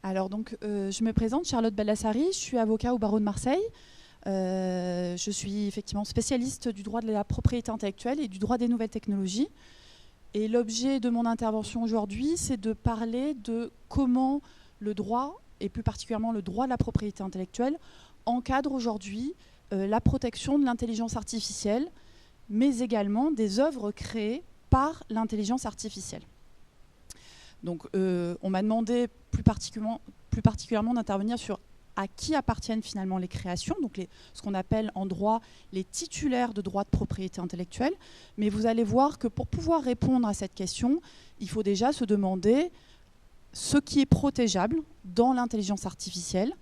Alors donc, je me présente, Charlotte Baldassari, je suis avocat au barreau de Marseille. Je suis effectivement spécialiste du droit de la propriété intellectuelle et du droit des nouvelles technologies. Et l'objet de mon intervention aujourd'hui, c'est de parler de comment le droit, et plus particulièrement le droit de la propriété intellectuelle, encadre aujourd'hui la protection de l'intelligence artificielle, mais également des œuvres créées par l'intelligence artificielle. Donc, on m'a demandé plus particulièrement d'intervenir sur à qui appartiennent finalement les créations, donc ce qu'on appelle en droit les titulaires de droits de propriété intellectuelle. Mais vous allez voir que pour pouvoir répondre à cette question, il faut déjà se demander ce qui est protégeable dans l'intelligence artificielle,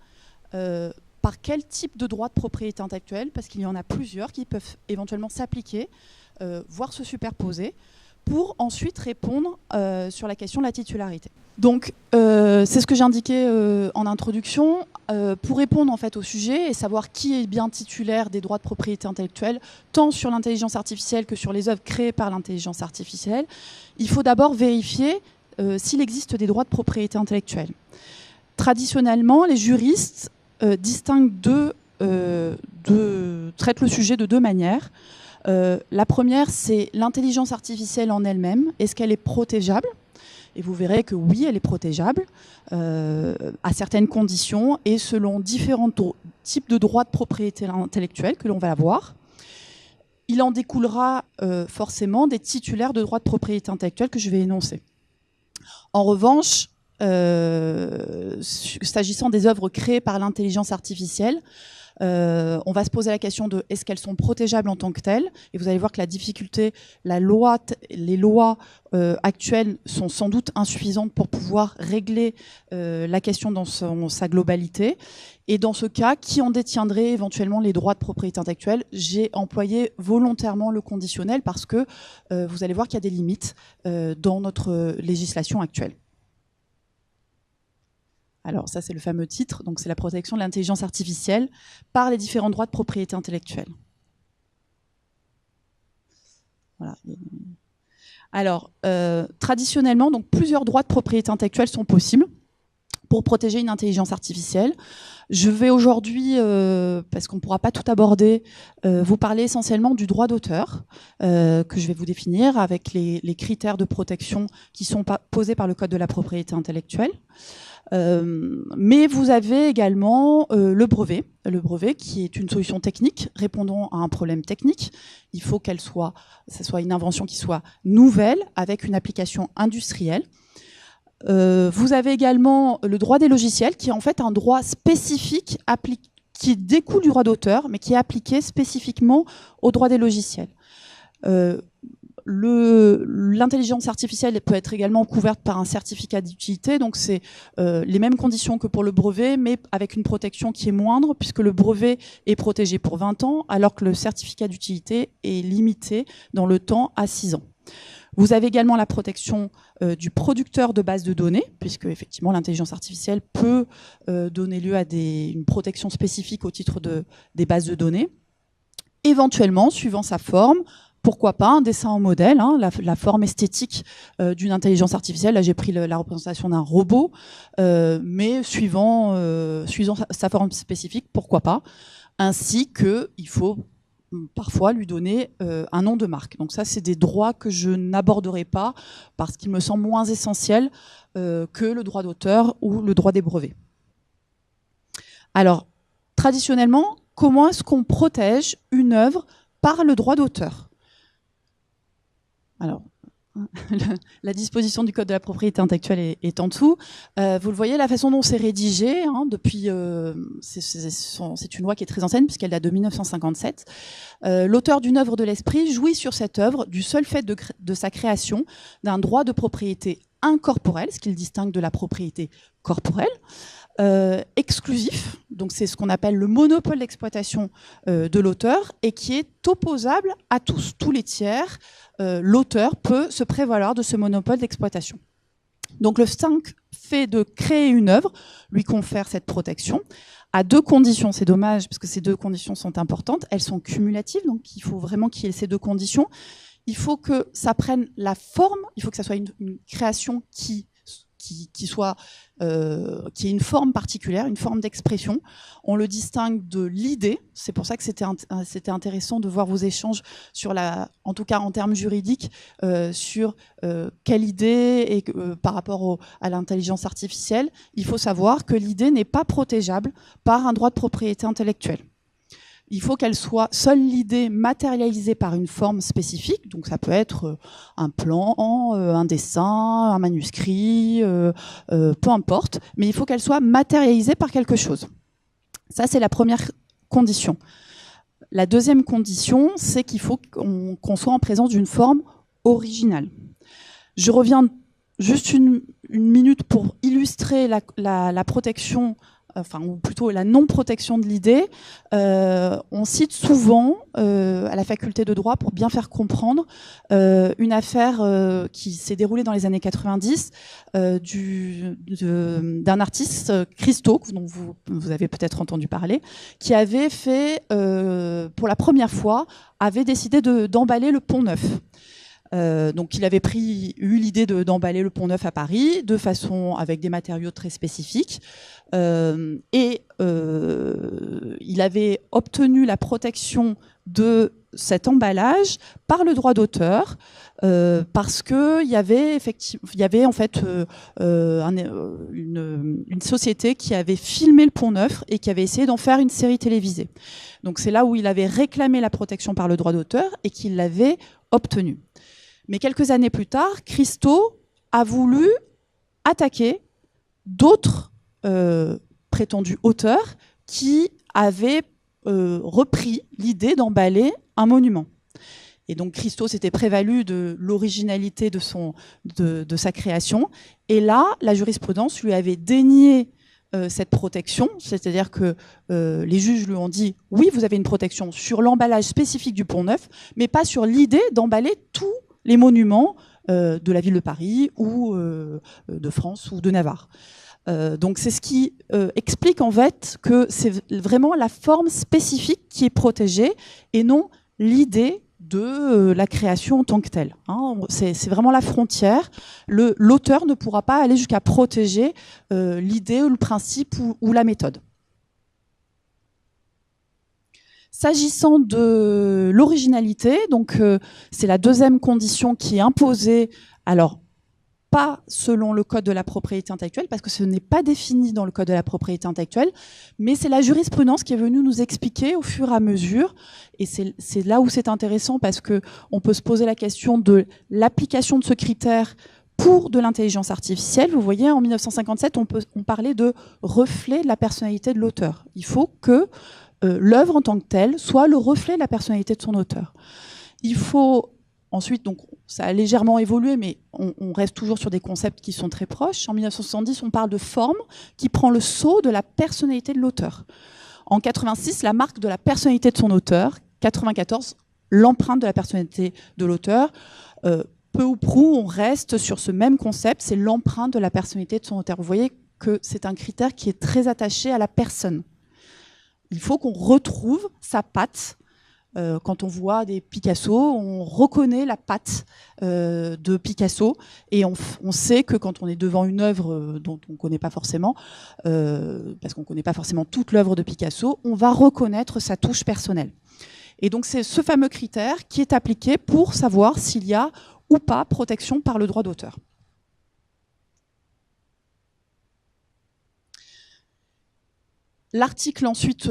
par quel type de droit de propriété intellectuelle, parce qu'il y en a plusieurs qui peuvent éventuellement s'appliquer, voire se superposer, pour ensuite répondre sur la question de la titularité. Donc, c'est ce que j'ai indiqué en introduction. Pour répondre en fait au sujet et savoir qui est bien titulaire des droits de propriété intellectuelle, tant sur l'intelligence artificielle que sur les œuvres créées par l'intelligence artificielle, il faut d'abord vérifier s'il existe des droits de propriété intellectuelle. Traditionnellement, les juristes distinguent traitent le sujet de deux manières. La première, c'est l'intelligence artificielle en elle-même. Est-ce qu'elle est protégeable ? Et vous verrez que oui, elle est protégeable à certaines conditions et selon différents types de droits de propriété intellectuelle que l'on va avoir. Il en découlera forcément des titulaires de droits de propriété intellectuelle que je vais énoncer. En revanche, s'agissant des œuvres créées par l'intelligence artificielle, on va se poser la question de est-ce qu'elles sont protégeables en tant que telles, et vous allez voir que la difficulté, les lois actuelles sont sans doute insuffisantes pour pouvoir régler la question dans sa globalité. Et dans ce cas, qui en détiendrait éventuellement les droits de propriété intellectuelle ? J'ai employé volontairement le conditionnel parce que vous allez voir qu'il y a des limites dans notre législation actuelle. Alors ça, c'est le fameux titre, donc c'est la protection de l'intelligence artificielle par les différents droits de propriété intellectuelle. Voilà. Alors, traditionnellement, donc, plusieurs droits de propriété intellectuelle sont possibles pour protéger une intelligence artificielle. Je vais aujourd'hui, parce qu'on ne pourra pas tout aborder, vous parler essentiellement du droit d'auteur, que je vais vous définir avec les critères de protection qui sont posés par le Code de la propriété intellectuelle. Mais vous avez également le brevet qui est une solution technique répondant à un problème technique. Il faut que ce soit une invention qui soit nouvelle avec une application industrielle. Vous avez également le droit des logiciels qui est en fait un droit spécifique qui découle du droit d'auteur mais qui est appliqué spécifiquement au droit des logiciels. L'intelligence artificielle peut être également couverte par un certificat d'utilité, donc c'est les mêmes conditions que pour le brevet, mais avec une protection qui est moindre, puisque le brevet est protégé pour 20 ans, alors que le certificat d'utilité est limité dans le temps à 6 ans. Vous avez également la protection du producteur de bases de données, puisque effectivement l'intelligence artificielle peut donner lieu à une protection spécifique au titre des bases de données. Éventuellement, suivant sa forme, pourquoi pas un dessin en modèle, hein, la forme esthétique d'une intelligence artificielle. Là, j'ai pris la représentation d'un robot, mais suivant sa forme spécifique, pourquoi pas. Ainsi qu'il faut parfois lui donner un nom de marque. Donc ça, c'est des droits que je n'aborderai pas parce qu'il me semble moins essentiel que le droit d'auteur ou le droit des brevets. Alors, traditionnellement, comment est-ce qu'on protège une œuvre par le droit d'auteur ? Alors, la disposition du Code de la propriété intellectuelle est en dessous. Vous le voyez, la façon dont c'est rédigé, hein, depuis, c'est une loi qui est très ancienne puisqu'elle date de 1957. L'auteur d'une œuvre de l'esprit jouit sur cette œuvre du seul fait de sa création d'un droit de propriété incorporelle, ce qui le distingue de la propriété corporelle. Exclusif, donc c'est ce qu'on appelle le monopole d'exploitation de l'auteur et qui est opposable à tous les tiers. L'auteur peut se prévaloir de ce monopole d'exploitation. Donc le simple fait de créer une œuvre lui confère cette protection à deux conditions. C'est dommage parce que ces deux conditions sont importantes. Elles sont cumulatives, donc il faut vraiment qu'il y ait ces deux conditions. Il faut que ça prenne la forme, il faut que ça soit une création qui ait une forme particulière, une forme d'expression. On le distingue de l'idée. C'est pour ça que c'était intéressant de voir vos échanges sur en tout cas en termes juridiques, sur quelle idée et par rapport à l'intelligence artificielle. Il faut savoir que l'idée n'est pas protégeable par un droit de propriété intellectuelle. Il faut qu'elle soit seule l'idée matérialisée par une forme spécifique, donc ça peut être un plan, un dessin, un manuscrit, peu importe, mais il faut qu'elle soit matérialisée par quelque chose. Ça, c'est la première condition. La deuxième condition, c'est qu'il faut qu'on soit en présence d'une forme originale. Je reviens juste une minute pour illustrer la protection, ou plutôt la non-protection de l'idée. On cite souvent à la faculté de droit, pour bien faire comprendre, une affaire qui s'est déroulée dans les années 90 d'un artiste, Christo, dont vous avez peut-être entendu parler, qui avait fait, pour la première fois, avait décidé d'emballer le Pont-Neuf. Donc il avait eu l'idée d'emballer le Pont-Neuf à Paris avec des matériaux très spécifiques, et il avait obtenu la protection de cet emballage par le droit d'auteur, parce que il y avait en fait une société qui avait filmé le Pont-Neuf et qui avait essayé d'en faire une série télévisée. Donc c'est là où il avait réclamé la protection par le droit d'auteur et qu'il l'avait obtenue. Mais quelques années plus tard, Christo a voulu attaquer d'autres prétendus auteurs qui avaient repris l'idée d'emballer un monument. Et donc Christo s'était prévalu de l'originalité de sa création. Et là, la jurisprudence lui avait dénié cette protection, c'est-à-dire que les juges lui ont dit « Oui, vous avez une protection sur l'emballage spécifique du Pont-Neuf, mais pas sur l'idée d'emballer tous les monuments de la ville de Paris ou de France ou de Navarre ». Donc c'est ce qui explique en fait que c'est vraiment la forme spécifique qui est protégée et non l'idée de la création en tant que telle. C'est vraiment la frontière. L'auteur ne pourra pas aller jusqu'à protéger l'idée ou le principe ou la méthode. S'agissant de l'originalité, donc c'est la deuxième condition qui est imposée. Alors, pas selon le code de la propriété intellectuelle, parce que ce n'est pas défini dans le code de la propriété intellectuelle, mais c'est la jurisprudence qui est venue nous expliquer au fur et à mesure, et c'est là où c'est intéressant, parce qu'on peut se poser la question de l'application de ce critère pour de l'intelligence artificielle. Vous voyez, en 1957, on parlait de reflet de la personnalité de l'auteur. Il faut que l'œuvre en tant que telle soit le reflet de la personnalité de son auteur. Il faut ensuite, donc, ça a légèrement évolué, mais on reste toujours sur des concepts qui sont très proches. En 1970, on parle de forme qui prend le sceau de la personnalité de l'auteur. En 86, la marque de la personnalité de son auteur. 94, l'empreinte de la personnalité de l'auteur. Peu ou prou, on reste sur ce même concept, c'est l'empreinte de la personnalité de son auteur. Vous voyez que c'est un critère qui est très attaché à la personne. Il faut qu'on retrouve sa patte. Quand on voit des Picasso, on reconnaît la patte de Picasso et on sait que quand on est devant une œuvre dont on ne connaît pas forcément, parce qu'on ne connaît pas forcément toute l'œuvre de Picasso, on va reconnaître sa touche personnelle. Et donc c'est ce fameux critère qui est appliqué pour savoir s'il y a ou pas protection par le droit d'auteur. L'article ensuite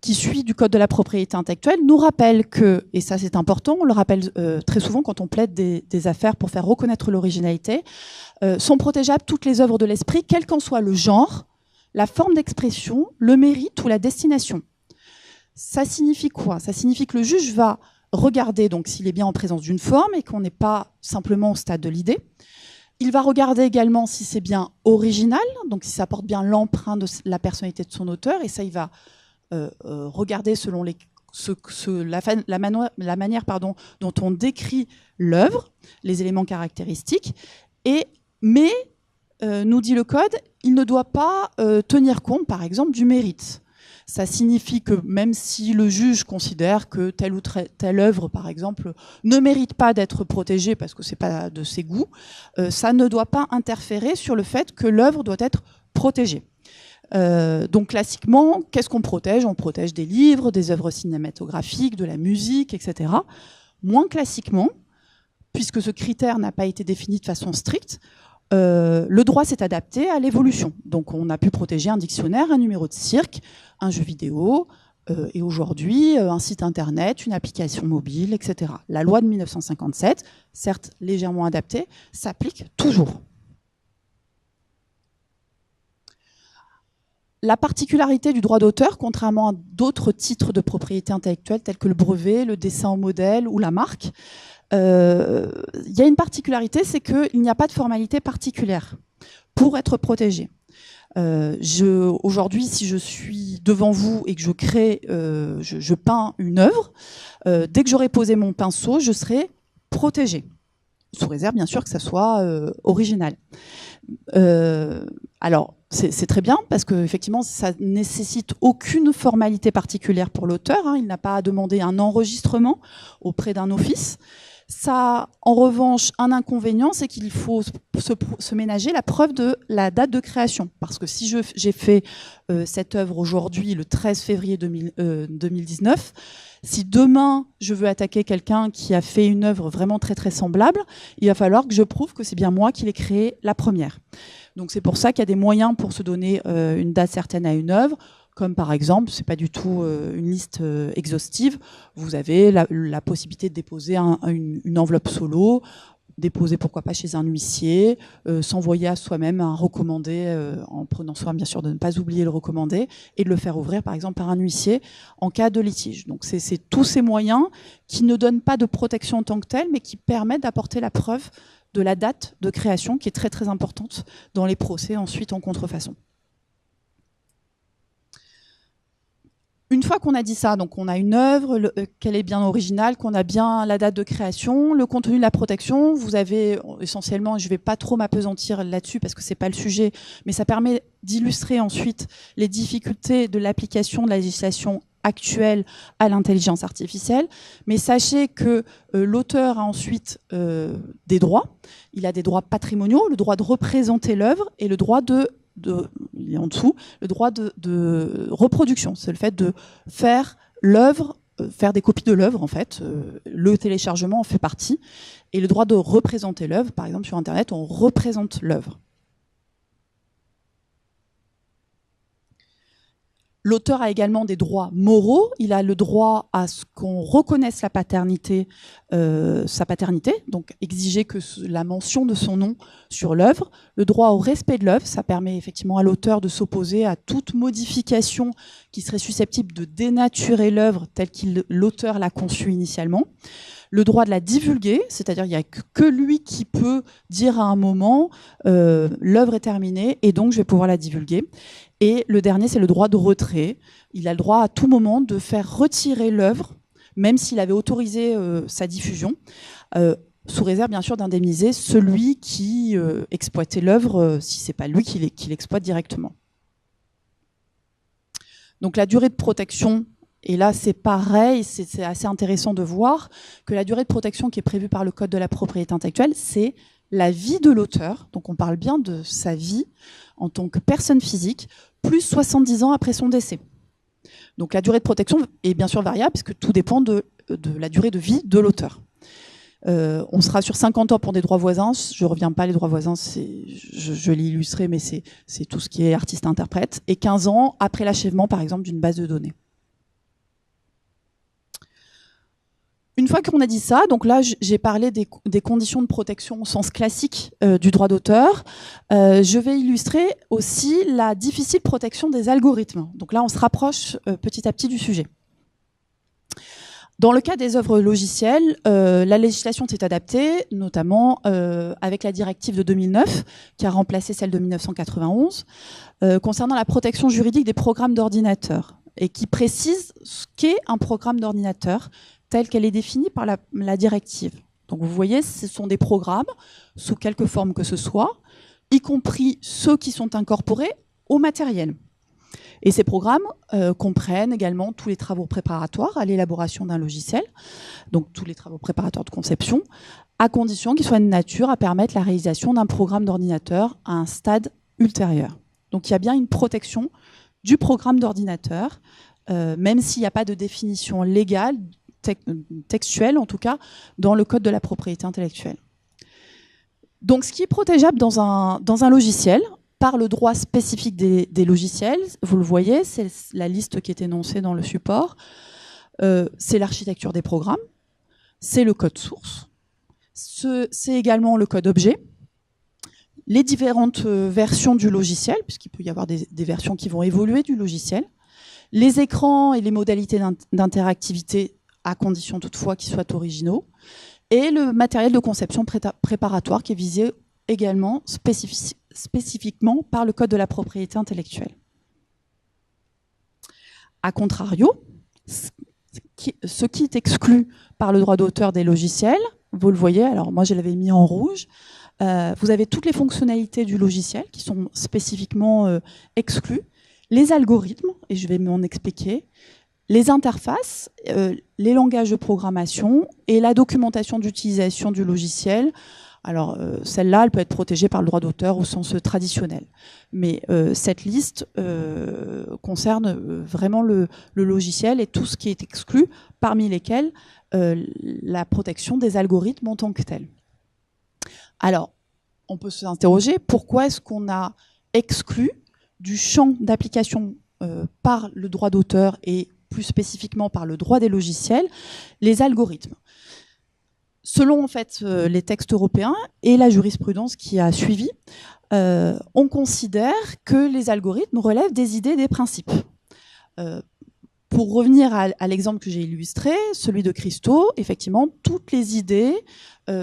qui suit du Code de la propriété intellectuelle nous rappelle que, et ça c'est important, on le rappelle très souvent quand on plaide des affaires pour faire reconnaître l'originalité, sont protégeables toutes les œuvres de l'esprit, quel qu'en soit le genre, la forme d'expression, le mérite ou la destination. Ça signifie quoi? Ça signifie que le juge va regarder donc s'il est bien en présence d'une forme et qu'on n'est pas simplement au stade de l'idée. Il va regarder également si c'est bien original, donc si ça porte bien l'empreinte de la personnalité de son auteur, et ça, il va regarder selon la manière dont on décrit l'œuvre, les éléments caractéristiques. Mais, nous dit le Code, il ne doit pas tenir compte, par exemple, du mérite. Ça signifie que même si le juge considère que telle ou telle œuvre, par exemple, ne mérite pas d'être protégée parce que c'est pas de ses goûts, ça ne doit pas interférer sur le fait que l'œuvre doit être protégée. Donc classiquement, qu'est-ce qu'on protège? On protège des livres, des œuvres cinématographiques, de la musique, etc. Moins classiquement, puisque ce critère n'a pas été défini de façon stricte, le droit s'est adapté à l'évolution. Donc on a pu protéger un dictionnaire, un numéro de cirque, un jeu vidéo, et aujourd'hui un site internet, une application mobile, etc. La loi de 1957, certes légèrement adaptée, s'applique toujours. La particularité du droit d'auteur, contrairement à d'autres titres de propriété intellectuelle tels que le brevet, le dessin au modèle ou la marque, il y a une particularité, c'est qu'il n'y a pas de formalité particulière pour être protégé. Aujourd'hui, si je suis devant vous et que je crée, je peins une œuvre, dès que j'aurai posé mon pinceau, je serai protégé, sous réserve bien sûr que ça soit original. Alors, c'est très bien parce que effectivement, ça nécessite aucune formalité particulière pour l'auteur. Hein, il n'a pas à demander un enregistrement auprès d'un office. Ça, en revanche, un inconvénient, c'est qu'il faut se ménager la preuve de la date de création. Parce que si j'ai fait cette œuvre aujourd'hui, le 13 février 2019, si demain je veux attaquer quelqu'un qui a fait une œuvre vraiment très très semblable, il va falloir que je prouve que c'est bien moi qui l'ai créée la première. Donc c'est pour ça qu'il y a des moyens pour se donner une date certaine à une œuvre, comme par exemple, c'est pas du tout une liste exhaustive, vous avez la possibilité de déposer une enveloppe solo, déposer pourquoi pas chez un huissier, s'envoyer à soi-même un recommandé en prenant soin bien sûr de ne pas oublier le recommandé et de le faire ouvrir par exemple par un huissier en cas de litige. Donc c'est tous ces moyens qui ne donnent pas de protection en tant que telle mais qui permettent d'apporter la preuve de la date de création qui est très très importante dans les procès ensuite en contrefaçon. Une fois qu'on a dit ça, donc on a une œuvre, qu'elle est bien originale, qu'on a bien la date de création, le contenu de la protection, vous avez essentiellement, je ne vais pas trop m'apesantir là-dessus parce que c'est pas le sujet, mais ça permet d'illustrer ensuite les difficultés de l'application de la législation actuelle à l'intelligence artificielle. Mais sachez que l'auteur a ensuite des droits. Il a des droits patrimoniaux, le droit de représenter l'œuvre et le droit il est en dessous, le droit de reproduction. C'est le fait de faire l'œuvre, faire des copies de l'œuvre en fait. Le téléchargement en fait partie. Et le droit de représenter l'œuvre, par exemple sur Internet, on représente l'œuvre. L'auteur a également des droits moraux. Il a le droit à ce qu'on reconnaisse sa paternité, donc exiger que la mention de son nom sur l'œuvre. Le droit au respect de l'œuvre, ça permet effectivement à l'auteur de s'opposer à toute modification qui serait susceptible de dénaturer l'œuvre telle que l'auteur l'a conçue initialement. Le droit de la divulguer, c'est-à-dire qu'il n'y a que lui qui peut dire à un moment l'œuvre est terminée et donc je vais pouvoir la divulguer. Et le dernier, c'est le droit de retrait. Il a le droit à tout moment de faire retirer l'œuvre, même s'il avait autorisé sa diffusion, sous réserve bien sûr d'indemniser celui qui exploitait l'œuvre, si ce n'est pas lui qui l'exploite directement. Donc la durée de protection, et là c'est pareil, c'est assez intéressant de voir que la durée de protection qui est prévue par le Code de la propriété intellectuelle, c'est la vie de l'auteur, donc on parle bien de sa vie en tant que personne physique, plus 70 ans après son décès. Donc la durée de protection est bien sûr variable, puisque tout dépend de la durée de vie de l'auteur. On sera sur 50 ans pour des droits voisins, je ne reviens pas, les droits voisins, je l'ai illustré, mais c'est tout ce qui est artiste-interprète, et 15 ans après l'achèvement, par exemple, d'une base de données. Une fois qu'on a dit ça, donc là j'ai parlé des conditions de protection au sens classique du droit d'auteur, je vais illustrer aussi la difficile protection des algorithmes. Donc là on se rapproche petit à petit du sujet. Dans le cas des œuvres logicielles, la législation s'est adaptée, notamment avec la directive de 2009, qui a remplacé celle de 1991, concernant la protection juridique des programmes d'ordinateur, et qui précise ce qu'est un programme d'ordinateur, telle qu'elle est définie par la directive. Donc vous voyez, ce sont des programmes, sous quelque forme que ce soit, y compris ceux qui sont incorporés au matériel. Et ces programmes comprennent également tous les travaux préparatoires à l'élaboration d'un logiciel, donc tous les travaux préparatoires de conception, à condition qu'ils soient de nature à permettre la réalisation d'un programme d'ordinateur à un stade ultérieur. Donc il y a bien une protection du programme d'ordinateur, même s'il n'y a pas de définition légale, textuelle en tout cas, dans le code de la propriété intellectuelle. Donc ce qui est protégeable dans un logiciel, par le droit spécifique des logiciels, vous le voyez, c'est la liste qui est énoncée dans le support, c'est l'architecture des programmes, c'est le code source, c'est également le code objet, les différentes versions du logiciel, puisqu'il peut y avoir des versions qui vont évoluer du logiciel, les écrans et les modalités d'interactivité, à condition toutefois qu'ils soient originaux, et le matériel de conception préparatoire qui est visé également spécifiquement par le code de la propriété intellectuelle. A contrario, ce qui est exclu par le droit d'auteur des logiciels, vous le voyez, alors moi je l'avais mis en rouge, vous avez toutes les fonctionnalités du logiciel qui sont spécifiquement exclues, les algorithmes, et je vais m'en expliquer, les interfaces, les langages de programmation et la documentation d'utilisation du logiciel. Alors, celle-là, elle peut être protégée par le droit d'auteur au sens traditionnel. Mais cette liste concerne vraiment le logiciel et tout ce qui est exclu, parmi lesquels la protection des algorithmes en tant que tels. Alors, on peut s'interroger, pourquoi est-ce qu'on a exclu du champ d'application par le droit d'auteur et plus spécifiquement par le droit des logiciels, les algorithmes? Selon en fait les textes européens et la jurisprudence qui a suivi, on considère que les algorithmes relèvent des idées et des principes. Pour revenir à l'exemple que j'ai illustré, celui de Christo, effectivement, toutes les idées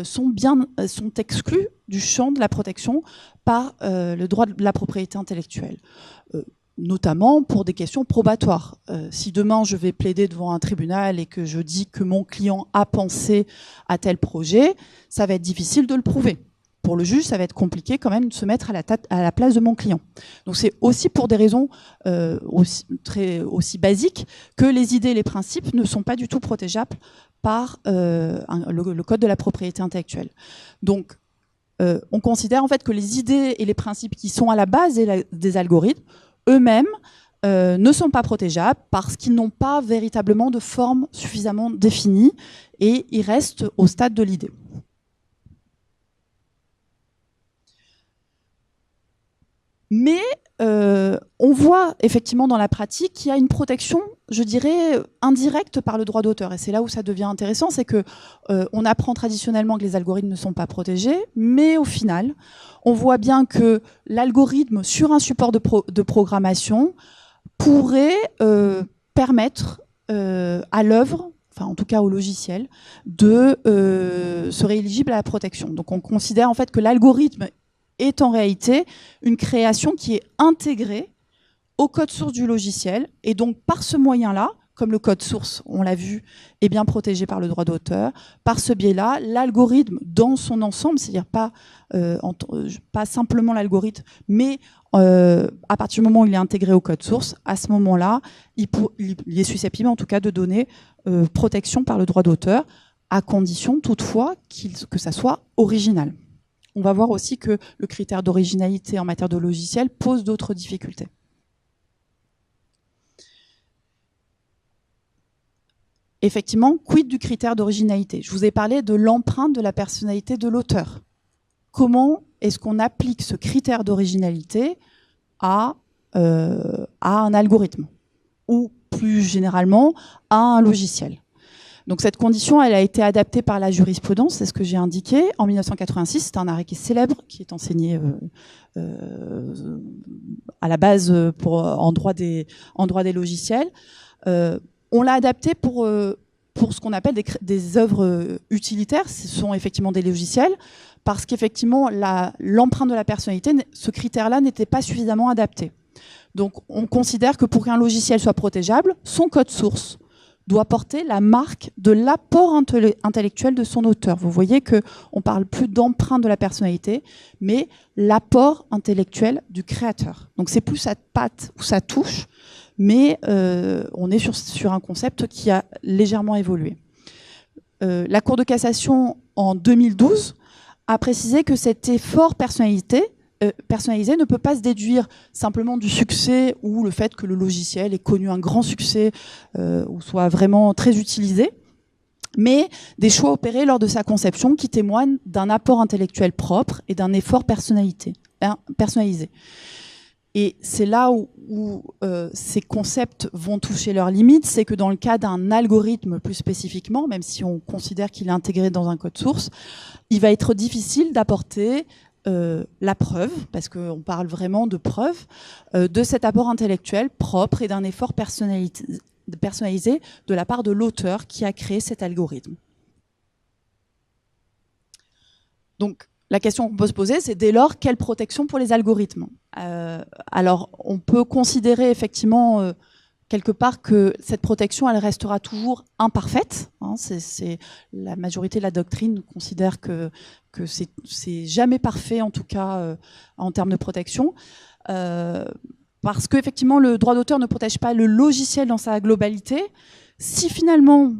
sont exclues du champ de la protection par le droit de la propriété intellectuelle. Notamment pour des questions probatoires. Si demain je vais plaider devant un tribunal et que je dis que mon client a pensé à tel projet, ça va être difficile de le prouver. Pour le juge, ça va être compliqué quand même de se mettre à la place de mon client. Donc c'est aussi pour des raisons aussi basiques que les idées et les principes ne sont pas du tout protégeables par le code de la propriété intellectuelle. Donc on considère en fait que les idées et les principes qui sont à la base des algorithmes eux-mêmes ne sont pas protégeables parce qu'ils n'ont pas véritablement de forme suffisamment définie et ils restent au stade de l'idée. Mais on voit effectivement dans la pratique qu'il y a une protection, je dirais, indirecte par le droit d'auteur. Et c'est là où ça devient intéressant, c'est que on apprend traditionnellement que les algorithmes ne sont pas protégés, mais au final, on voit bien que l'algorithme sur un support de programmation pourrait permettre à l'œuvre, enfin en tout cas au logiciel, de serait éligible à la protection. Donc on considère en fait que l'algorithme est en réalité une création qui est intégrée au code source du logiciel. Et donc, par ce moyen-là, comme le code source, on l'a vu, est bien protégé par le droit d'auteur, par ce biais-là, l'algorithme dans son ensemble, c'est-à-dire pas simplement l'algorithme, mais à partir du moment où il est intégré au code source, à ce moment-là, il est susceptible en tout cas de donner protection par le droit d'auteur, à condition toutefois que ça soit original. On va voir aussi que le critère d'originalité en matière de logiciel pose d'autres difficultés. Effectivement, quid du critère d'originalité? Je vous ai parlé de l'empreinte de la personnalité de l'auteur. Comment est-ce qu'on applique ce critère d'originalité à un algorithme ou plus généralement à un logiciel? Donc cette condition, elle a été adaptée par la jurisprudence, c'est ce que j'ai indiqué. En 1986, c'est un arrêt qui est célèbre, qui est enseigné à la base en droit des logiciels. On l'a adapté pour ce qu'on appelle des œuvres utilitaires. Ce sont effectivement des logiciels, parce qu'effectivement, l'empreinte de la personnalité, ce critère-là n'était pas suffisamment adapté. Donc on considère que pour qu'un logiciel soit protégeable, son code source, doit porter la marque de l'apport intellectuel de son auteur. Vous voyez qu'on ne parle plus d'empreinte de la personnalité, mais l'apport intellectuel du créateur. Donc c'est plus sa patte ou sa touche, mais on est sur un concept qui a légèrement évolué. La Cour de cassation, en 2012, a précisé que cet effort personnalisé ne peut pas se déduire simplement du succès ou le fait que le logiciel ait connu un grand succès ou soit vraiment très utilisé, mais des choix opérés lors de sa conception qui témoignent d'un apport intellectuel propre et d'un effort personnalisé. Et c'est là où ces concepts vont toucher leurs limites, c'est que dans le cas d'un algorithme plus spécifiquement, même si on considère qu'il est intégré dans un code source, il va être difficile d'apporter la preuve, parce qu'on parle vraiment de preuve, de cet apport intellectuel propre et d'un effort personnalisé de la part de l'auteur qui a créé cet algorithme. Donc, la question qu'on peut se poser, c'est dès lors, quelle protection pour les algorithmes ? Alors, on peut considérer effectivement quelque part que cette protection, elle restera toujours imparfaite. Hein, la majorité de la doctrine considère que c'est jamais parfait, en tout cas en termes de protection, parce qu'effectivement, le droit d'auteur ne protège pas le logiciel dans sa globalité. Si finalement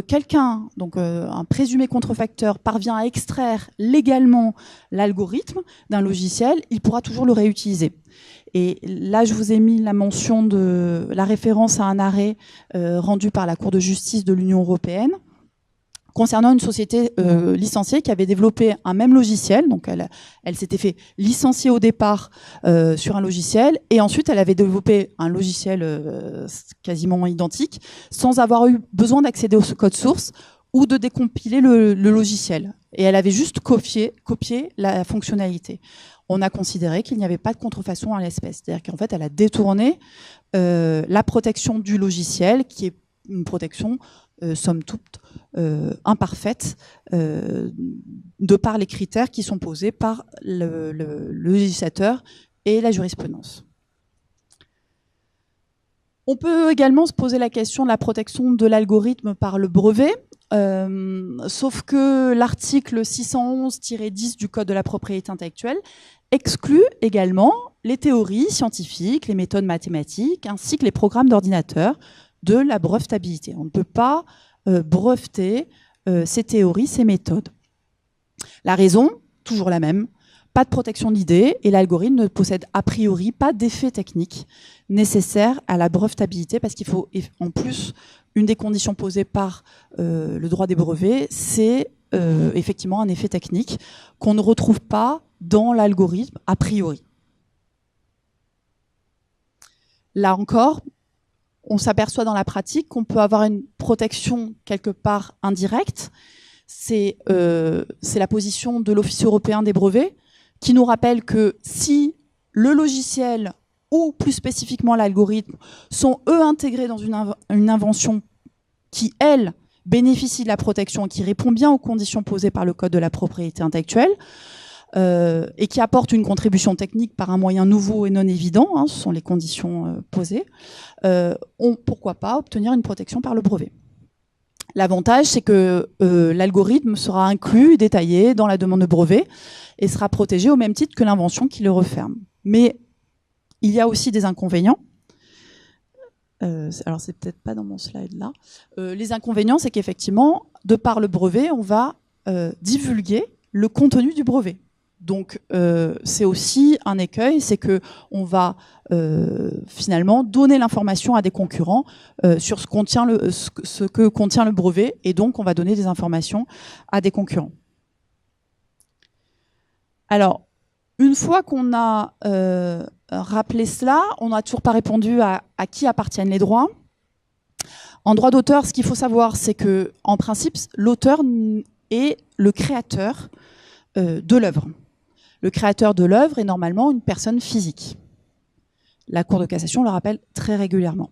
quelqu'un, donc un présumé contrefacteur, parvient à extraire légalement l'algorithme d'un logiciel, il pourra toujours le réutiliser. Et là, je vous ai mis la mention de la référence à un arrêt rendu par la Cour de justice de l'Union européenne concernant une société licenciée qui avait développé un même logiciel. Donc, elle s'était fait licencier au départ sur un logiciel et ensuite, elle avait développé un logiciel quasiment identique sans avoir eu besoin d'accéder au code source ou de décompiler le logiciel. Et elle avait juste copié la fonctionnalité. On a considéré qu'il n'y avait pas de contrefaçon à l'espèce. C'est-à-dire qu'en fait, elle a détourné la protection du logiciel, qui est une protection, somme toute, imparfaite, de par les critères qui sont posés par le législateur et la jurisprudence. On peut également se poser la question de la protection de l'algorithme par le brevet, sauf que l'article 611-10 du Code de la propriété intellectuelle exclut également les théories scientifiques, les méthodes mathématiques, ainsi que les programmes d'ordinateur de la brevetabilité. On ne peut pas breveter ces théories, ces méthodes. La raison, toujours la même, pas de protection d'idées et l'algorithme ne possède a priori pas d'effet technique nécessaire à la brevetabilité parce qu'il faut, en plus, une des conditions posées par le droit des brevets, c'est effectivement un effet technique qu'on ne retrouve pas dans l'algorithme a priori. Là encore, on s'aperçoit dans la pratique qu'on peut avoir une protection quelque part indirecte. C'est la position de l'Office européen des brevets qui nous rappelle que si le logiciel ou plus spécifiquement l'algorithme sont eux intégrés dans une invention qui, elle, bénéficie de la protection et qui répond bien aux conditions posées par le Code de la propriété intellectuelle, et qui apporte une contribution technique par un moyen nouveau et non évident, hein, ce sont les conditions posées, ont pourquoi pas obtenir une protection par le brevet. L'avantage, c'est que l'algorithme sera inclus et détaillé dans la demande de brevet et sera protégé au même titre que l'invention qui le referme. Mais il y a aussi des inconvénients. Alors, c'est peut-être pas dans mon slide là. Les inconvénients, c'est qu'effectivement, de par le brevet, on va divulguer le contenu du brevet. Donc, c'est aussi un écueil, c'est qu'on va finalement donner l'information à des concurrents sur ce que contient le brevet, et donc on va donner des informations à des concurrents. Alors, une fois qu'on a rappelé cela, on n'a toujours pas répondu à qui appartiennent les droits. En droit d'auteur, ce qu'il faut savoir, c'est que, en principe, l'auteur est le créateur de l'œuvre. Le créateur de l'œuvre est normalement une personne physique. La Cour de cassation le rappelle très régulièrement.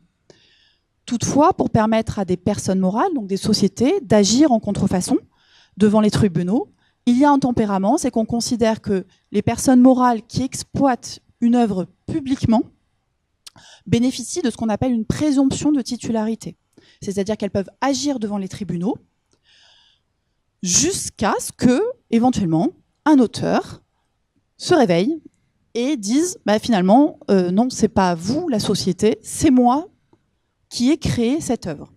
Toutefois, pour permettre à des personnes morales, donc des sociétés, d'agir en contrefaçon devant les tribunaux, il y a un tempérament, c'est qu'on considère que les personnes morales qui exploitent une œuvre publiquement bénéficient de ce qu'on appelle une présomption de titularité. c'est-à-dire qu'elles peuvent agir devant les tribunaux jusqu'à ce que, éventuellement, un auteur se réveille et dise bah, finalement, non, c'est pas vous, la société, c'est moi qui ai créé cette œuvre.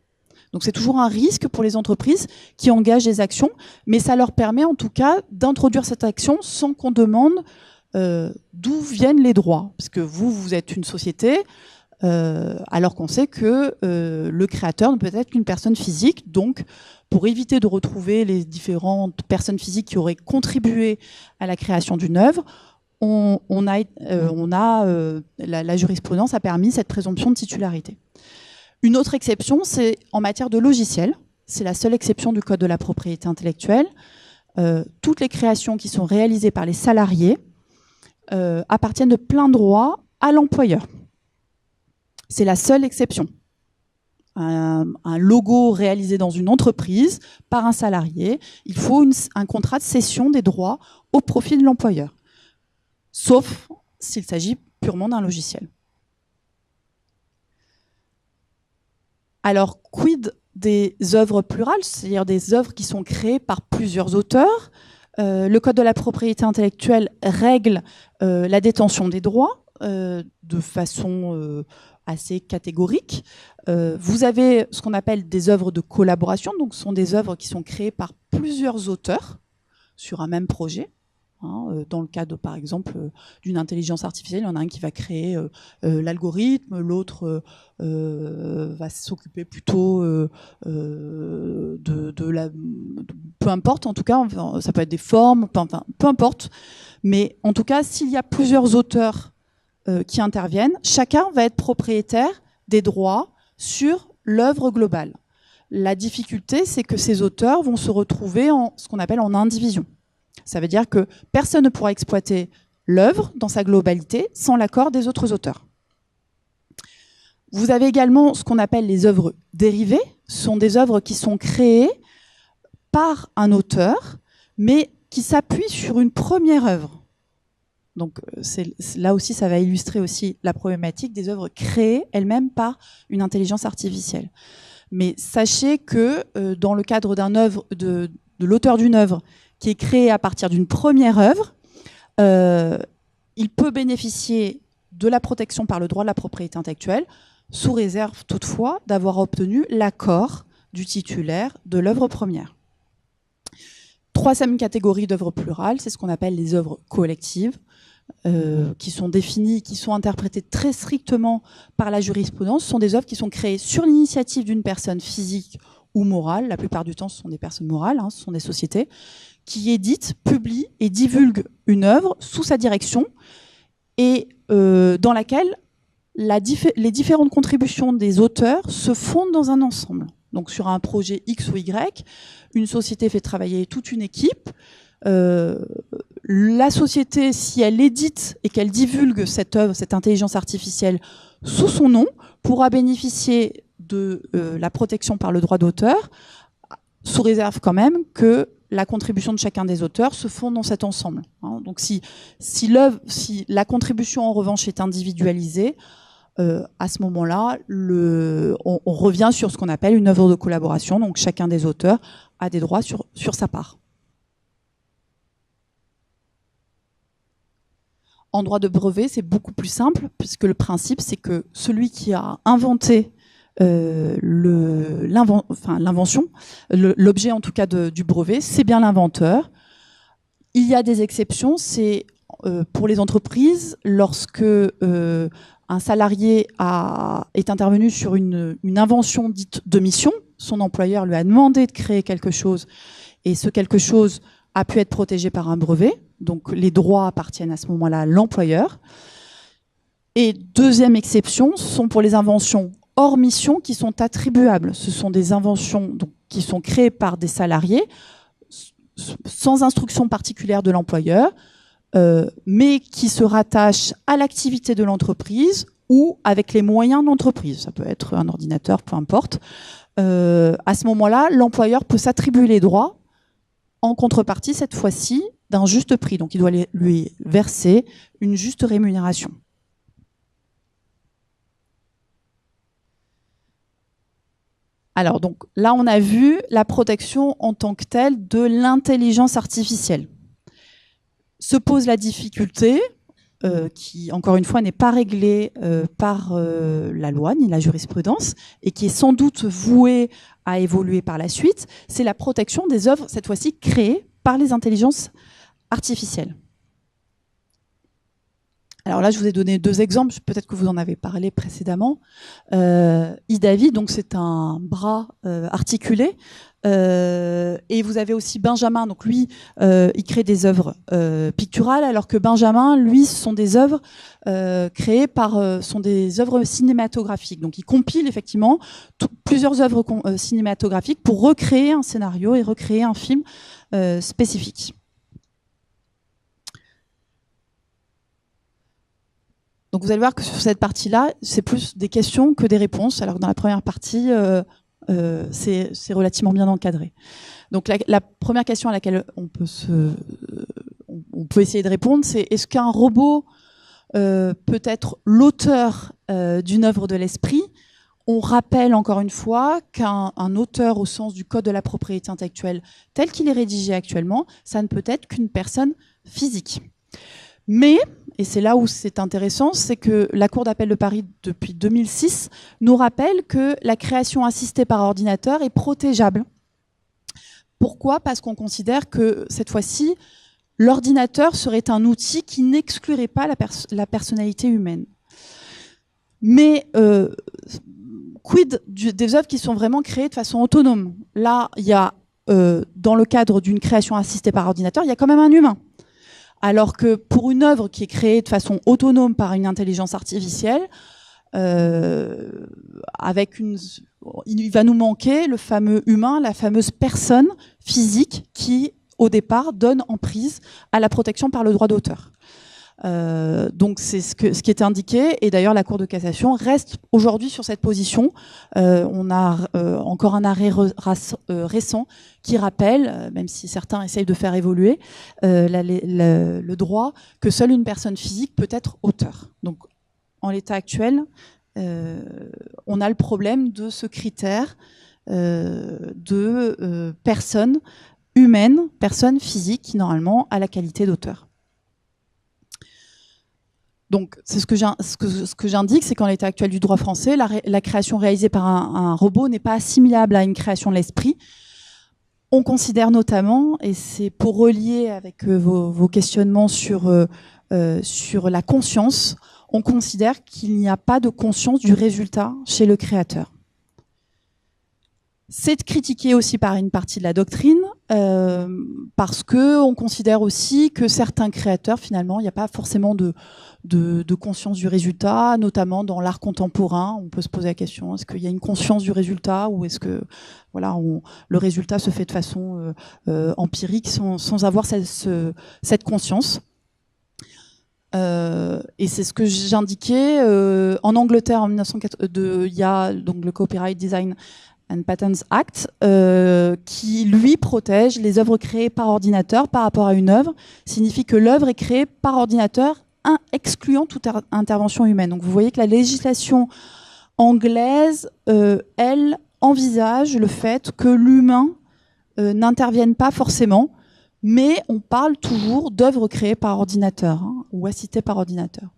Donc c'est toujours un risque pour les entreprises qui engagent des actions, mais ça leur permet en tout cas d'introduire cette action sans qu'on demande d'où viennent les droits. Parce que vous êtes une société, alors qu'on sait que le créateur ne peut être qu'une personne physique. Donc pour éviter de retrouver les différentes personnes physiques qui auraient contribué à la création d'une œuvre, la jurisprudence a permis cette présomption de titularité. Une autre exception, c'est en matière de logiciels. C'est la seule exception du Code de la propriété intellectuelle. Toutes les créations qui sont réalisées par les salariés appartiennent de plein droit à l'employeur. C'est la seule exception. Un logo réalisé dans une entreprise par un salarié, il faut un contrat de cession des droits au profit de l'employeur, sauf s'il s'agit purement d'un logiciel. Alors, quid des œuvres plurales, c'est-à-dire des œuvres qui sont créées par plusieurs auteurs? Le Code de la propriété intellectuelle règle la détention des droits de façon assez catégorique. Vous avez ce qu'on appelle des œuvres de collaboration, donc ce sont des œuvres qui sont créées par plusieurs auteurs sur un même projet. Dans le cadre, par exemple, d'une intelligence artificielle, il y en a un qui va créer l'algorithme, l'autre va s'occuper plutôt peu importe, en tout cas, ça peut être des formes, peu importe. Mais en tout cas, s'il y a plusieurs auteurs qui interviennent, chacun va être propriétaire des droits sur l'œuvre globale. La difficulté, c'est que ces auteurs vont se retrouver en ce qu'on appelle en indivision. Ça veut dire que personne ne pourra exploiter l'œuvre dans sa globalité sans l'accord des autres auteurs. Vous avez également ce qu'on appelle les œuvres dérivées. Ce sont des œuvres qui sont créées par un auteur, mais qui s'appuient sur une première œuvre. Donc là aussi, ça va illustrer aussi la problématique des œuvres créées elles-mêmes par une intelligence artificielle. Mais sachez que dans le cadre de l'auteur d'une œuvre qui est créée à partir d'une première œuvre, il peut bénéficier de la protection par le droit de la propriété intellectuelle, sous réserve toutefois d'avoir obtenu l'accord du titulaire de l'œuvre première. Troisième catégorie d'œuvres plurales, c'est ce qu'on appelle les œuvres collectives, qui sont définies, qui sont interprétées très strictement par la jurisprudence. Ce sont des œuvres qui sont créées sur l'initiative d'une personne physique ou morale. La plupart du temps, ce sont des personnes morales, ce sont des sociétés, qui édite, publie et divulgue une œuvre sous sa direction et dans laquelle les différentes contributions des auteurs se fondent dans un ensemble. Donc sur un projet X ou Y, une société fait travailler toute une équipe. La société, si elle édite et qu'elle divulgue cette œuvre, cette intelligence artificielle sous son nom, pourra bénéficier de la protection par le droit d'auteur, sous réserve quand même que la contribution de chacun des auteurs se fonde dans cet ensemble. Donc si la contribution en revanche est individualisée, à ce moment-là, on revient sur ce qu'on appelle une œuvre de collaboration. Donc chacun des auteurs a des droits sur sa part. En droit de brevet, c'est beaucoup plus simple, puisque le principe, c'est que celui qui a inventé l'invention, l'objet en tout cas du brevet, c'est bien l'inventeur. Il y a des exceptions, c'est pour les entreprises, lorsque un salarié est intervenu sur une invention dite de mission, son employeur lui a demandé de créer quelque chose, et ce quelque chose a pu être protégé par un brevet, donc les droits appartiennent à ce moment-là à l'employeur. Et deuxième exception, ce sont pour les inventions hors mission qui sont attribuables. Ce sont des inventions donc, qui sont créées par des salariés sans instruction particulière de l'employeur, mais qui se rattachent à l'activité de l'entreprise ou avec les moyens de l'entreprise. Ça peut être un ordinateur, peu importe. À ce moment-là, l'employeur peut s'attribuer les droits en contrepartie, cette fois-ci, d'un juste prix. Donc, il doit lui verser une juste rémunération. Alors, donc, là, on a vu la protection en tant que telle de l'intelligence artificielle. Se pose la difficulté, qui, encore une fois, n'est pas réglée par la loi ni la jurisprudence, et qui est sans doute vouée à évoluer par la suite, c'est la protection des œuvres, cette fois-ci, créées par les intelligences artificielles. Alors là, je vous ai donné 2 exemples, peut-être que vous en avez parlé précédemment. Idavi, donc c'est un bras articulé. Et vous avez aussi Benjamin, donc lui, il crée des œuvres picturales, alors que Benjamin, lui, ce sont des œuvres créées sont des œuvres cinématographiques. Donc il compile effectivement plusieurs œuvres cinématographiques pour recréer un scénario et recréer un film spécifique. Donc vous allez voir que sur cette partie-là, c'est plus des questions que des réponses, alors que dans la première partie, c'est relativement bien encadré. Donc la première question à laquelle on peut essayer de répondre, c'est est-ce qu'un robot peut être l'auteur d'une œuvre de l'esprit? On rappelle encore une fois qu'un auteur au sens du Code de la propriété intellectuelle tel qu'il est rédigé actuellement, ça ne peut être qu'une personne physique. Mais, et c'est là où c'est intéressant, c'est que la Cour d'appel de Paris, depuis 2006, nous rappelle que la création assistée par ordinateur est protégeable. Pourquoi? Parce qu'on considère que, cette fois-ci, l'ordinateur serait un outil qui n'exclurait pas la personnalité humaine. Mais quid des œuvres qui sont vraiment créées de façon autonome? Là, il y a, dans le cadre d'une création assistée par ordinateur, il y a quand même un humain. Alors que pour une œuvre qui est créée de façon autonome par une intelligence artificielle, il va nous manquer le fameux humain, la fameuse personne physique qui, au départ, donne emprise à la protection par le droit d'auteur. Donc c'est ce qui était indiqué, et d'ailleurs la Cour de cassation reste aujourd'hui sur cette position. On a encore un arrêt récent qui rappelle, même si certains essayent de faire évoluer le droit, que seule une personne physique peut être auteur. Donc en l'état actuel, on a le problème de ce critère de personne humaine, personne physique qui normalement a la qualité d'auteur. Donc, c'est ce que j'indique, c'est qu'en l'état actuel du droit français, la création réalisée par un robot n'est pas assimilable à une création de l'esprit. On considère notamment, et c'est pour relier avec vos questionnements sur la conscience, on considère qu'il n'y a pas de conscience du résultat chez le créateur. C'est critiqué aussi par une partie de la doctrine, parce qu'on considère aussi que certains créateurs, finalement, il n'y a pas forcément de conscience du résultat, notamment dans l'art contemporain. On peut se poser la question, est-ce qu'il y a une conscience du résultat, ou est-ce que voilà, le résultat se fait de façon empirique sans avoir cette conscience? Et c'est ce que j'indiquais. En Angleterre, en 1982, il y a donc le Copyright Design and Patents Act, qui, lui, protège les œuvres créées par ordinateur par rapport à une œuvre, signifie que l'œuvre est créée par ordinateur, excluant toute intervention humaine. Donc vous voyez que la législation anglaise, elle, envisage le fait que l'humain n'intervienne pas forcément, mais on parle toujours d'œuvres créées par ordinateur, ou assistées par ordinateur.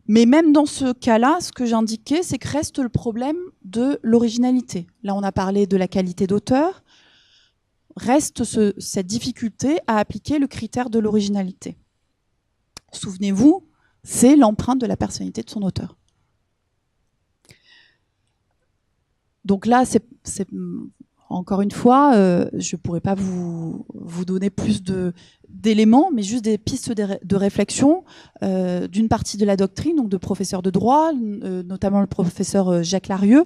Mais même dans ce cas-là, ce que j'indiquais, c'est que reste le problème de l'originalité. Là, on a parlé de la qualité d'auteur. Reste cette difficulté à appliquer le critère de l'originalité. Souvenez-vous, c'est l'empreinte de la personnalité de son auteur. Donc là, encore une fois, je ne pourrais pas vous donner plus d'éléments, mais juste des pistes de réflexion d'une partie de la doctrine, donc de professeurs de droit, notamment le professeur Jacques Larieux,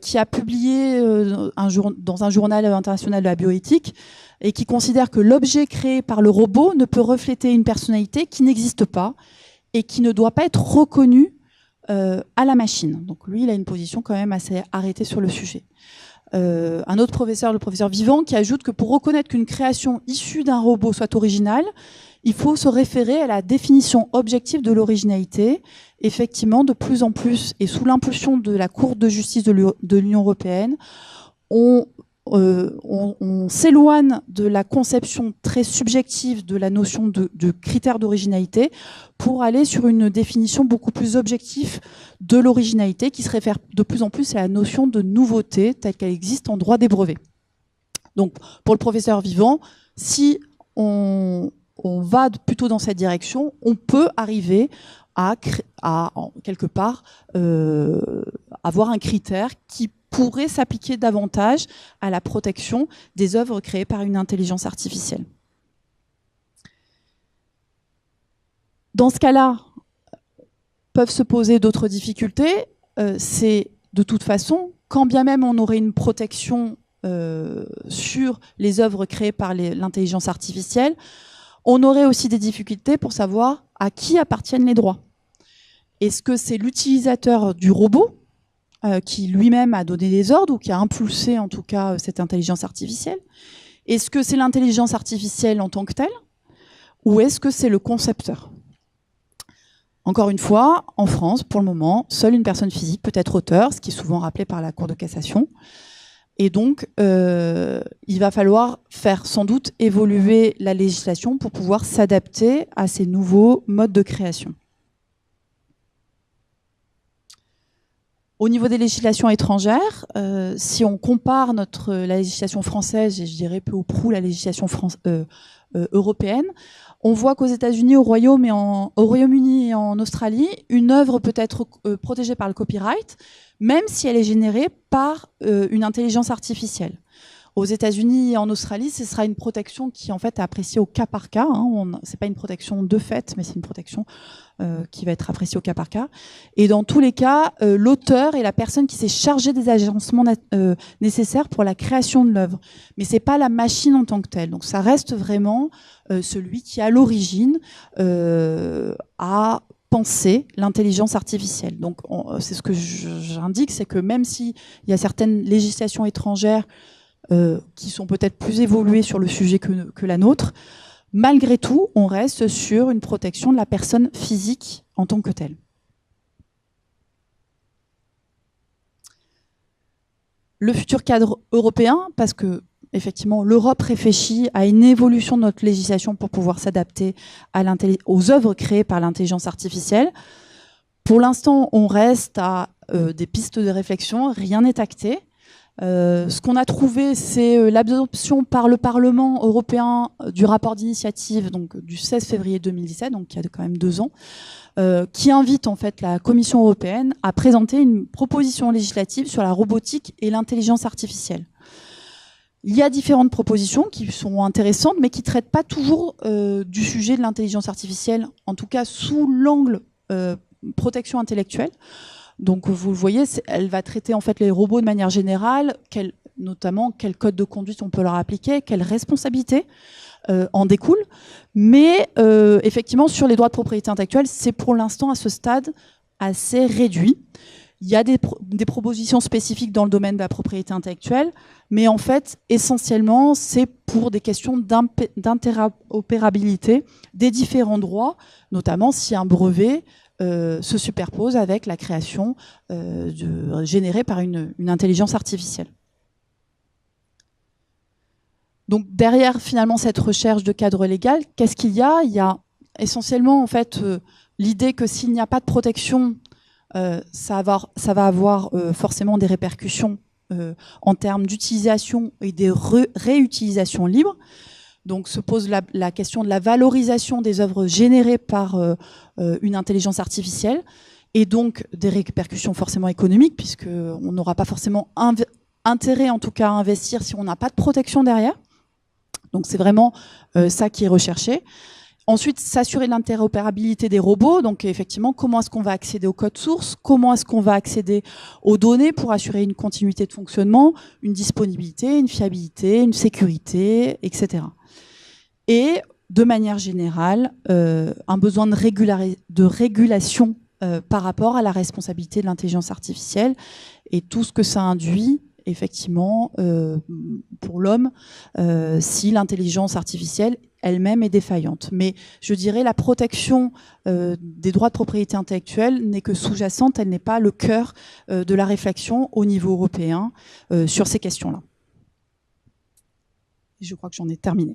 qui a publié dans un journal international de la bioéthique, et qui considère que l'objet créé par le robot ne peut refléter une personnalité qui n'existe pas et qui ne doit pas être reconnue à la machine. Donc lui, il a une position quand même assez arrêtée sur le sujet. Un autre professeur, le professeur Vivant, qui ajoute que pour reconnaître qu'une création issue d'un robot soit originale, il faut se référer à la définition objective de l'originalité. Effectivement, de plus en plus, et sous l'impulsion de la Cour de justice de l'Union européenne, on s'éloigne de la conception très subjective de la notion de critère d'originalité pour aller sur une définition beaucoup plus objective de l'originalité qui se réfère de plus en plus à la notion de nouveauté telle qu'elle existe en droit des brevets. Donc, pour le professeur Vivant, si on va plutôt dans cette direction, on peut arriver à quelque part avoir un critère qui pourrait s'appliquer davantage à la protection des œuvres créées par une intelligence artificielle. Dans ce cas-là, peuvent se poser d'autres difficultés. C'est de toute façon, quand bien même on aurait une protection sur les œuvres créées par l'intelligence artificielle, on aurait aussi des difficultés pour savoir à qui appartiennent les droits. Est-ce que c'est l'utilisateur du robot qui lui-même a donné des ordres ou qui a impulsé en tout cas cette intelligence artificielle? Est-ce que c'est l'intelligence artificielle en tant que telle ou est-ce que c'est le concepteur? Encore une fois, en France, pour le moment, seule une personne physique peut être auteur, ce qui est souvent rappelé par la Cour de cassation. Et donc, il va falloir faire sans doute évoluer la législation pour pouvoir s'adapter à ces nouveaux modes de création. Au niveau des législations étrangères, si on compare la législation française et je dirais peu ou prou la législation européenne, on voit qu'aux États-Unis, au Royaume-Uni et en Australie, une œuvre peut être protégée par le copyright, même si elle est générée par une intelligence artificielle. Aux États-Unis et en Australie, ce sera une protection qui en fait est appréciée au cas par cas. C'est pas une protection de fait, mais c'est une protection qui va être appréciée au cas par cas. Et dans tous les cas, l'auteur est la personne qui s'est chargée des agencements nécessaires pour la création de l'œuvre. Mais c'est pas la machine en tant que telle. Donc ça reste vraiment celui qui, à l'origine, a pensé l'intelligence artificielle. Donc c'est ce que j'indique, c'est que même s'il y a certaines législations étrangères qui sont peut-être plus évoluées sur le sujet que la nôtre, malgré tout, on reste sur une protection de la personne physique en tant que telle. Le futur cadre européen, parce que effectivement, l'Europe réfléchit à une évolution de notre législation pour pouvoir s'adapter aux œuvres créées par l'intelligence artificielle. Pour l'instant, on reste à des pistes de réflexion, rien n'est acté. Ce qu'on a trouvé, c'est l'adoption par le Parlement européen du rapport d'initiative donc du 16 février 2017, donc il y a quand même 2 ans, qui invite en fait la Commission européenne à présenter une proposition législative sur la robotique et l'intelligence artificielle. Il y a différentes propositions qui sont intéressantes, mais qui ne traitent pas toujours du sujet de l'intelligence artificielle, en tout cas sous l'angle protection intellectuelle. Donc vous le voyez, elle va traiter en fait les robots de manière générale, notamment quel code de conduite on peut leur appliquer, quelles responsabilités en découlent. Mais effectivement, sur les droits de propriété intellectuelle, c'est pour l'instant à ce stade assez réduit. Il y a des propositions spécifiques dans le domaine de la propriété intellectuelle, mais en fait, essentiellement, c'est pour des questions d'interopérabilité des différents droits, notamment si un brevet se superpose avec la création générée par une intelligence artificielle. Donc derrière finalement cette recherche de cadre légal, qu'est-ce qu'il y a? Il y a essentiellement en fait l'idée que s'il n'y a pas de protection, ça va avoir forcément des répercussions en termes d'utilisation et des réutilisations libres. Donc se pose la question de la valorisation des œuvres générées par une intelligence artificielle et donc des répercussions forcément économiques puisqu'on n'aura pas forcément intérêt en tout cas à investir si on n'a pas de protection derrière. Donc c'est vraiment ça qui est recherché. Ensuite, s'assurer de l'interopérabilité des robots. Donc effectivement, comment est-ce qu'on va accéder au code source? Comment est-ce qu'on va accéder aux données pour assurer une continuité de fonctionnement, une disponibilité, une fiabilité, une sécurité, etc. Et de manière générale, un besoin de régulation par rapport à la responsabilité de l'intelligence artificielle et tout ce que ça induit effectivement, pour l'homme, si l'intelligence artificielle elle-même est défaillante. Mais je dirais la protection des droits de propriété intellectuelle n'est que sous-jacente, elle n'est pas le cœur de la réflexion au niveau européen sur ces questions-là. Je crois que j'en ai terminé.